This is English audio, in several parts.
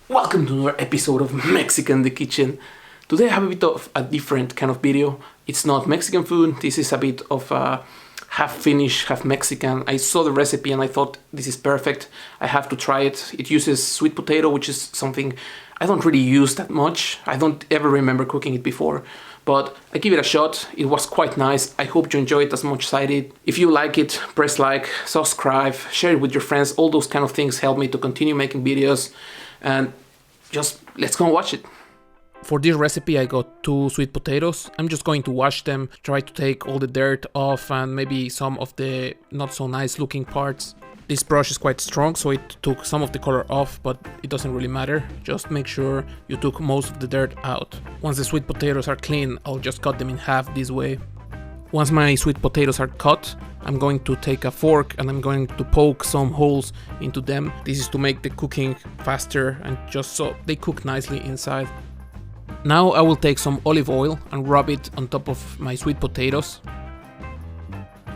Welcome to another episode of Mexican in the Kitchen. Today I have a bit of a different kind of video. It's not Mexican food, this is a bit of half Finnish, half Mexican. I saw the recipe and I thought this is perfect. I have to try it. It uses sweet potato, which is something I don't really use that much. I don't ever remember cooking it before. But I give it a shot. It was quite nice. I hope you enjoy it as much as I did. If you like it, press like, subscribe, share it with your friends. All those kind of things help me to continue making videos. And just let's go and watch it. For this recipe I got 2 sweet potatoes. I'm just going to wash them, try to take all the dirt off and maybe some of the not so nice looking parts. This brush is quite strong, so it took some of the color off, but it doesn't really matter. Just make sure you took most of the dirt out. Once the sweet potatoes are clean, I'll just cut them in half this way. Once my sweet potatoes are cut, I'm going to take a fork and I'm going to poke some holes into them. This is to make the cooking faster and just so they cook nicely inside. Now I will take some olive oil and rub it on top of my sweet potatoes.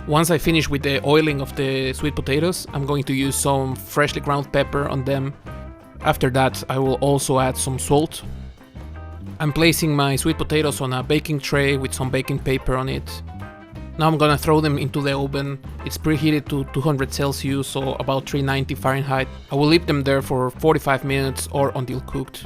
Once I finish with the oiling of the sweet potatoes, I'm going to use some freshly ground pepper on them. After that, I will also add some salt. I'm placing my sweet potatoes on a baking tray with some baking paper on it. Now I'm gonna throw them into the oven. It's preheated to 200 Celsius, so about 390 Fahrenheit. I will leave them there for 45 minutes or until cooked.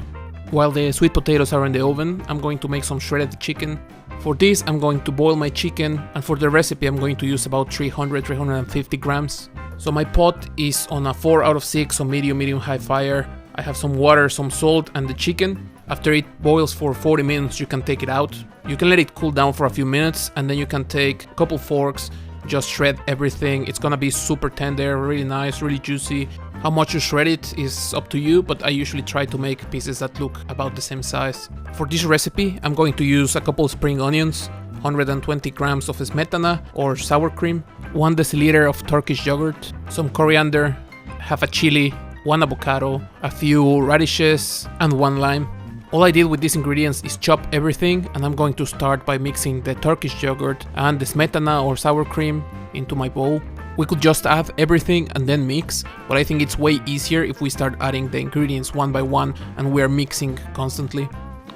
While the sweet potatoes are in the oven, I'm going to make some shredded chicken. For this, I'm going to boil my chicken, and for the recipe I'm going to use about 350 grams. So my pot is on a 4 out of 6 on medium-high fire. I have some water, some salt and the chicken. After it boils for 40 minutes, you can take it out. You can let it cool down for a few minutes and then you can take a couple forks, just shred everything. It's gonna be super tender, really nice, really juicy. How much you shred it is up to you, but I usually try to make pieces that look about the same size. For this recipe, I'm going to use a couple spring onions, 120 grams of smetana or sour cream, 1 deciliter of Turkish yogurt, some coriander, half a chili, 1 avocado, a few radishes and 1 lime. All I did with these ingredients is chop everything, and I'm going to start by mixing the Turkish yogurt and the smetana or sour cream into my bowl. We could just add everything and then mix, but I think it's way easier if we start adding the ingredients one by one and we are mixing constantly.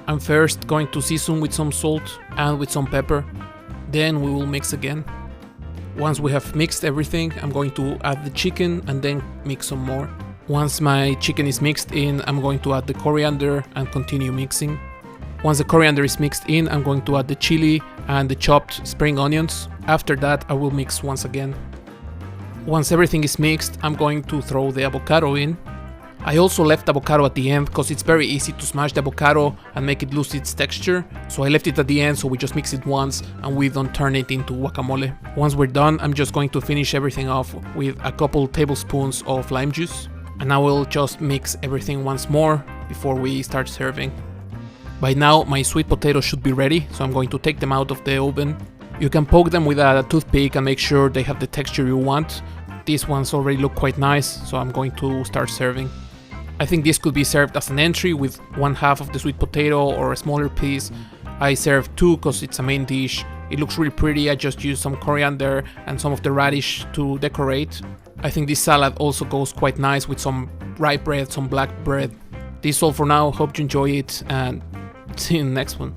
I'm first going to season with some salt and with some pepper, then we will mix again. Once we have mixed everything, I'm going to add the chicken and then mix some more. Once my chicken is mixed in, I'm going to add the coriander and continue mixing. Once the coriander is mixed in, I'm going to add the chili and the chopped spring onions. After that, I will mix once again. Once everything is mixed, I'm going to throw the avocado in. I also left avocado at the end because it's very easy to smash the avocado and make it lose its texture. So I left it at the end so we just mix it once and we don't turn it into guacamole. Once we're done, I'm just going to finish everything off with a couple tablespoons of lime juice. And I will just mix everything once more before we start serving. By now my sweet potatoes should be ready, so I'm going to take them out of the oven. You can poke them with a toothpick and make sure they have the texture you want. These ones already look quite nice, so I'm going to start serving. I think this could be served as an entry with 1/2 of the sweet potato or a smaller piece. I served 2 because it's a main dish. It looks really pretty. I just used some coriander and some of the radish to decorate. I think this salad also goes quite nice with some rye bread, some black bread. This is all for now. Hope you enjoy it and see you in the next one.